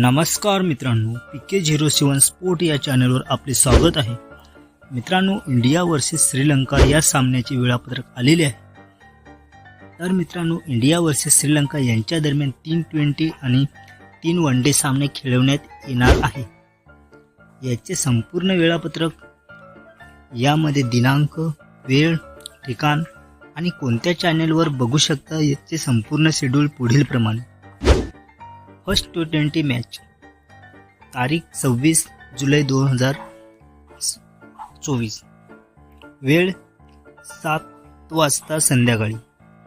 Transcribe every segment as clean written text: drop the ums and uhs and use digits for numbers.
नमस्कार मित्रांनो, PK07 sport या चॅनलवर आपले स्वागत आहे। मित्रांनो, इंडिया वर्सेस श्रीलंका या सामन्याचे वेळापत्रक आलेले आहे। तर मित्रांनो, इंडिया वर्सेस श्रीलंका यांच्या दरम्यान 3 T20 आणि 3 वनडे सामने खेळवण्यात येणार आहे। याचे संपूर्ण वेळापत्रक, यामध्ये दिनांक, वेळ, ठिकाण आणि कोणत्या चॅनलवर बघू शकता याचे संपूर्ण शेड्यूल पुढील प्रमाणे। फर्स्ट T20 मॅच तारीख 26 जुलै 2024, वेळ 7 वाजता संध्याकाळी,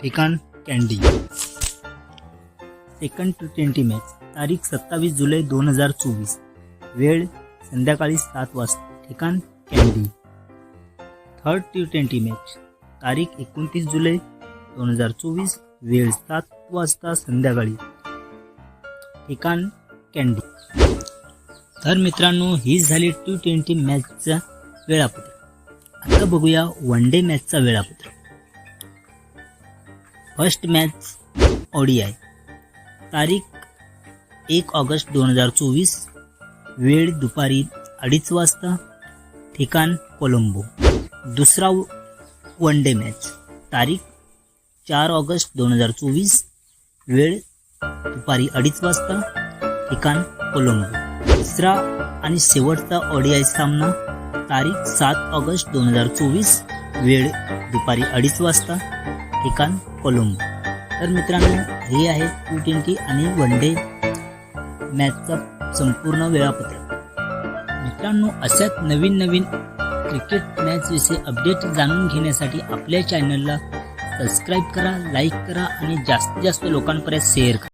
ठिकाण कँडी। सेकंड T20 मॅच तारीख 27 जुलै 2024, वेळ संध्याकाळी 7 वाजता, ठिकाण कँडी। थर्ड T20 मॅच तारीख 29 जुलै 2024, वेळ 7 वाजता संध्याकाळी, ठिकाण कँडी। तर मित्रांनो, ही झाली T20 मॅचचा वेळापत्रक। आता बघूया वन डे मॅचचा वेळापत्रक। फर्स्ट मॅच ODI तारीख 1 ऑगस्ट 2024, वेळ दुपारी 2:30 वाजता, ठिकाण कोलंबो। दुसरा वन डे मॅच तारीख 4 ऑगस्ट 2024, वेळ दुपारी 2:30 वाजता, ठिकाण कोलंबो। तिसरा आणि शेवटचा ODI सामना तारीख 7 ऑगस्ट 2024, वेळ दुपारी 2:30 वाजता, ठिकाण कोलंबो। तर मित्रांनो, हे आहे T20 आणि वन डे मॅचचा संपूर्ण वेळापत्रक। मित्रांनो, अशाच नवीन क्रिकेट मॅच विषयी अपडेट जाणून घेण्यासाठी आपल्या चॅनलला सबस्क्राईब करा, लाईक करा आणि जास्तीत जास्त लोकांपर्यंत शेअर करा।